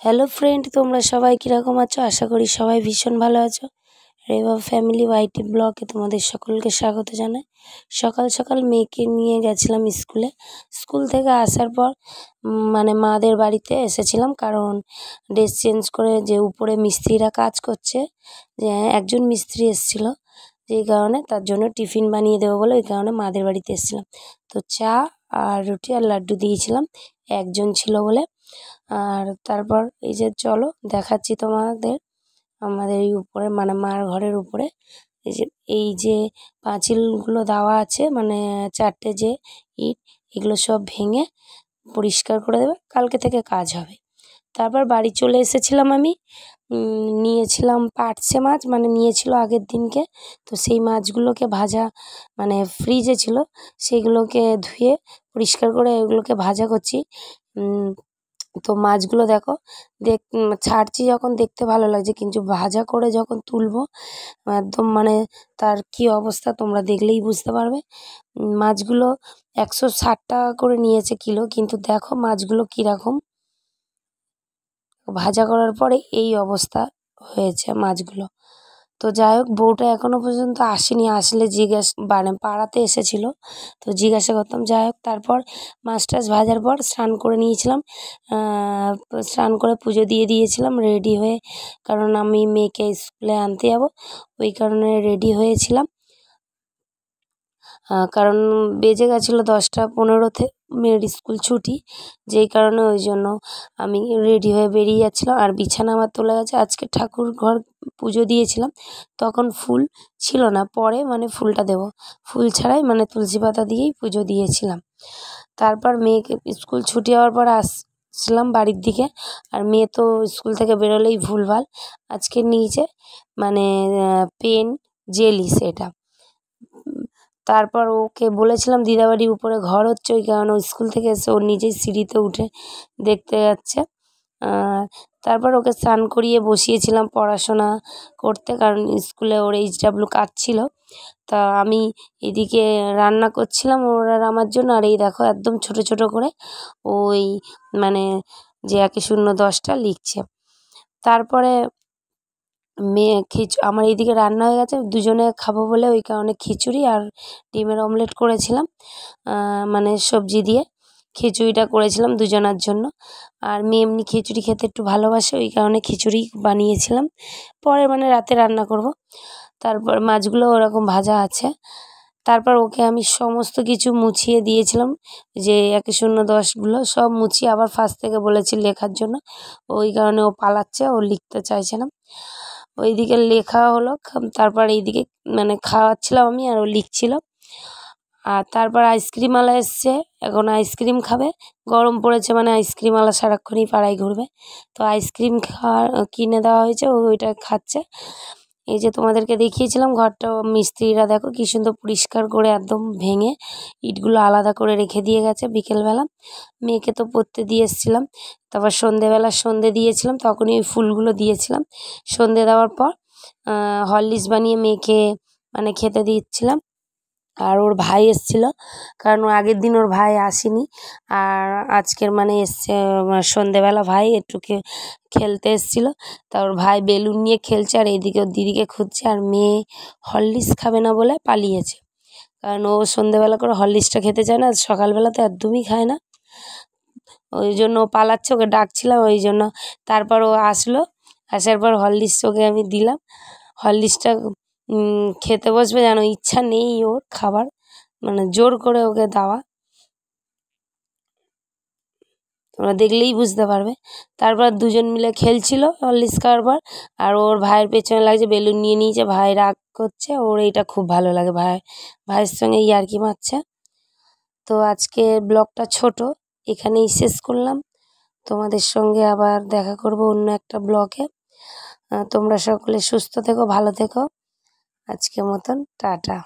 Hello friend, তোমরা সবাই কীরকম আছো? আশা করি সবাই ভীষণ ভালো আছো। রেবা ফ্যামিলি ওয়াইটি ব্লগে তোমাদের সকলকে স্বাগত জানাই। সকাল সকাল মেয়েকে নিয়ে গেছিলাম স্কুলে। স্কুল থেকে আসার পর মাদের বাড়িতে এসেছিলাম, কারণ ড্রেস চেঞ্জ করে যে উপরে মিস্ত্রিরা কাজ করছে, যে একজন মিস্ত্রি এসেছিলো, যেই কারণে তার জন্য টিফিন বানিয়ে দেবো বলে ওই কারণে মাদের বাড়িতে এসেছিলাম। তো চা আর রুটি আর লাড্ডু দিয়েছিলাম, একজন ছিল বলে। আর তারপর এই যে চলো দেখাচ্ছি তোমাদের আমাদের এই উপরে মার ঘরের উপরে এই যে পাঁচিলগুলো দেওয়া আছে, চারটে যে ইট, এগুলো সব ভেঙে পরিষ্কার করে দেবে, কালকে থেকে কাজ হবে। তারপর বাড়ি চলে এসেছিলাম আমি। নিয়েছিলাম পার্শে মাছ, নিয়েছিল আগের দিনকে। তো সেই মাছগুলোকে ভাজা, ফ্রিজে ছিল, সেইগুলোকে ধুয়ে পরিষ্কার করে এগুলোকে ভাজা করছি। তো মাছগুলো দেখো, ছাড়ছি যখন দেখতে ভালো লাগছে, কিন্তু ভাজা করে যখন তুলবো একদম তার কি অবস্থা তোমরা দেখলেই বুঝতে পারবে। মাছগুলো 160 টাকা করে নিয়েছে কিলো, কিন্তু দেখো মাছগুলো কীরকম ভাজা করার পরে এই অবস্থা হয়েছে মাছগুলো। তো যাই হোক, বউটা এখনও পর্যন্ত আসেনি, আসলে পাড়াতে এসেছিলো, তো জিজ্ঞাসা করতাম। যাই হোক, তারপর মাছ টাছ ভাজার পর স্নান করে নিয়েছিলাম। স্নান করে পুজো দিয়ে দিয়েছিলাম রেডি হয়ে, কারণ আমি মেয়েকে স্কুলে আনতে যাবো, ওই কারণে রেডি হয়েছিলাম। কারণ বেজে গেছিলো 10:15 মেয়ের স্কুল ছুটি, যেই কারণে ওই জন্য আমি রেডি হয়ে বেরিয়ে যাচ্ছিলাম। আর বিছানা আমার তোলা গেছে, আজকে ঠাকুর ঘর পুজো দিয়েছিলাম, তখন ফুল ছিল না, পরে ফুলটা দেব, ফুল ছাড়াই তুলসী পাতা দিয়েই পুজো দিয়েছিলাম। তারপর মেয়েকে স্কুল ছুটি হওয়ার পর আসছিলাম বাড়ির দিকে, আর মেয়ে তো স্কুল থেকে বেরোলেই ভুলভাল আজকে নিয়েছে, পেন জেলি সেটা। তারপর ওকে বলেছিলাম দিদাবাড়ির উপরে ঘর হচ্ছে, ওই কারণে স্কুল থেকে এসে ও নিজেই সিঁড়িতে উঠে দেখতে যাচ্ছে। তারপর ওকে স্নান করিয়ে বসিয়েছিলাম পড়াশোনা করতে, কারণ স্কুলে ওর HW কাজ ছিল। তা আমি এদিকে রান্না করছিলাম ওর আর আমার জন্য, আর এই দেখো একদম ছোট ছোট করে ওই যে 1-0-10টা লিখছে। তারপরে আমার এইদিকে রান্না হয়ে গেছে, দুজনে খাবো বলে ওই কারণে খিচুড়ি আর ডিমের অমলেট করেছিলাম, সবজি দিয়ে খিচুড়িটা করেছিলাম দুজনার জন্য। আর মেয়ে এমনি খিচুড়ি খেতে একটু ভালোবাসে, ওই কারণে খিচুড়ি বানিয়েছিলাম, পরে রাতে রান্না করব। তারপর মাছগুলো ওরকম ভাজা আছে। তারপর ওকে আমি সমস্ত কিছু মুছিয়ে দিয়েছিলাম, যে 1-0-10গুলো সব মুছিয়ে আবার ফার্স্ট থেকে বলেছি লেখার জন্য, ওই কারণে ও পালাচ্ছে, ও লিখতে চাইছে না। ওইদিকে লেখা হলো, তারপর এইদিকে খাওয়াচ্ছিলাম আমি, আর ও লিখছিল। আর তারপর আইসক্রিমওয়ালা এসছে, এখন আইসক্রিম খাবে, গরম পড়েছে, আইসক্রিমওয়ালা সারাক্ষণই পাড়ায় ঘুরবে, তো আইসক্রিম কিনে দেওয়া হয়েছে, ওইটা খাচ্ছে। এই যে তোমাদেরকে দেখিয়েছিলাম ঘরটা, মিস্ত্রিরা দেখো কি সুন্দর পরিষ্কার করে একদম ভেঙে ইটগুলো আলাদা করে রেখে দিয়ে গেছে বিকেলবেলা। মেয়েকে তো পড়তে দিয়ে এসেছিলাম, তারপর সন্ধেবেলা সন্ধে দিয়েছিলাম, তখনই ওই ফুলগুলো দিয়েছিলাম। সন্ধে দেওয়ার পর হরলিক্স বানিয়ে মেয়েকে খেতে দিচ্ছিলাম। আর ওর ভাই এসেছিলো, কারণ আগের দিন ওর ভাই আসেনি, আর আজকের এসছে সন্ধেবেলা ভাই একটু খেলতে এসেছিলো। তা ওর ভাই বেলুন নিয়ে খেলছে, আর এইদিকে ওর দিদিকে খুঁজছে, আর মেয়ে হরলিক্স খাবে না বলে পালিয়েছে, কারণ ও সন্ধেবেলা করে হরলিক্সটা খেতে চায় না, সকালবেলা তো একদমই খায় না, ওই জন্য ও পালাচ্ছে, ওকে ডাকছিলাম ওই জন্য। তারপর ও আসলো, আসার পর হরলিক্স ওকে আমি দিলাম। হরলিক্সটা খেতে বসবে, যেন ইচ্ছা নেই ওর খাবার, জোর করে ওকে দেওয়া, তোমরা দেখলেই বুঝতে পারবে। তারপর দুজন মিলে খেলছিল হরলিক্স খাওয়ার পর, আর ওর ভাইয়ের পেছনে লাগছে, বেলুন নিয়ে নিয়েছে, ভাই রাগ করছে, ওর এইটা খুব ভালো লাগে, ভাইয়ের সঙ্গে ইয়ার্কি মারছে। তো আজকে ব্লগটা ছোট, এখানেই শেষ করলাম। তোমাদের সঙ্গে আবার দেখা করব অন্য একটা ব্লগে। তোমরা সকলে সুস্থ থেকো, ভালো থেকো। আজকের মতন টাটা।